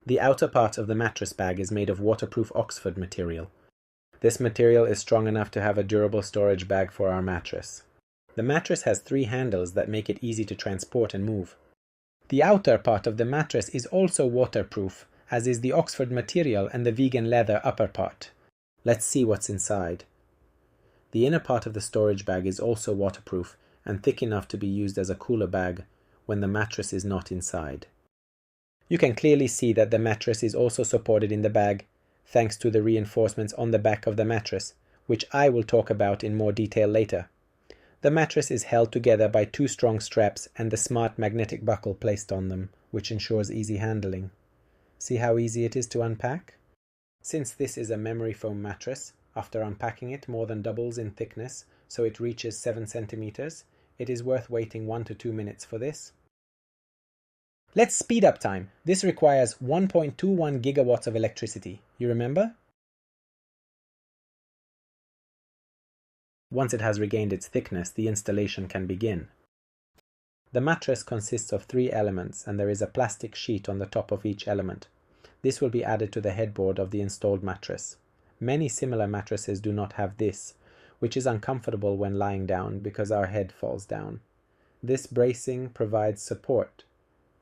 The outer part of the mattress bag is made of waterproof Oxford material. This material is strong enough to have a durable storage bag for our mattress. The mattress has 3 handles that make it easy to transport and move. The outer part of the mattress is also waterproof, as is the Oxford material and the vegan leather upper part. Let's see what's inside. The inner part of the storage bag is also waterproof and thick enough to be used as a cooler bag when the mattress is not inside. You can clearly see that the mattress is also supported in the bag, thanks to the reinforcements on the back of the mattress, which I will talk about in more detail later. The mattress is held together by 2 strong straps and the smart magnetic buckle placed on them, which ensures easy handling. See how easy it is to unpack? Since this is a memory foam mattress, after unpacking it more than doubles in thickness, so it reaches 7 centimeters, it is worth waiting 1 to 2 minutes for this. Let's speed up time. This requires 1.21 gigawatts of electricity. You remember? Once it has regained its thickness, the installation can begin. The mattress consists of 3 elements, and there is a plastic sheet on the top of each element. This will be added to the headboard of the installed mattress. Many similar mattresses do not have this, which is uncomfortable when lying down because our head falls down. This bracing provides support,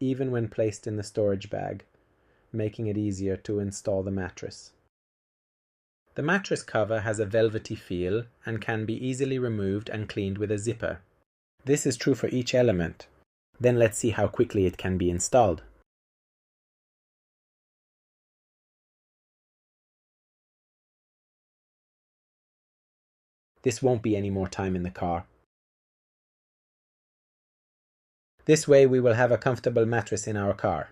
even when placed in the storage bag, making it easier to install the mattress. The mattress cover has a velvety feel and can be easily removed and cleaned with a zipper. This is true for each element. Then let's see how quickly it can be installed. This won't be any more time in the car. This way we will have a comfortable mattress in our car.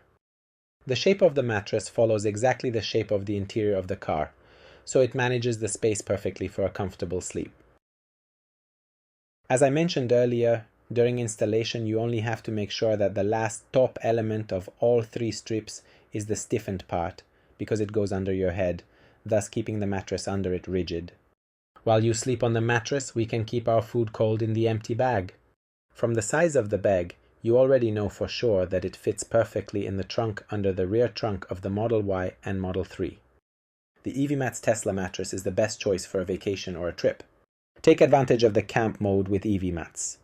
The shape of the mattress follows exactly the shape of the interior of the car, so it manages the space perfectly for a comfortable sleep. As I mentioned earlier, during installation you only have to make sure that the last top element of all 3 strips is the stiffened part, because it goes under your head, thus keeping the mattress under it rigid. While you sleep on the mattress, we can keep our food cold in the empty bag. From the size of the bag, you already know for sure that it fits perfectly in the trunk under the rear trunk of the Model Y and Model 3. The EV-MATS Tesla mattress is the best choice for a vacation or a trip. Take advantage of the camp mode with EV-MATS.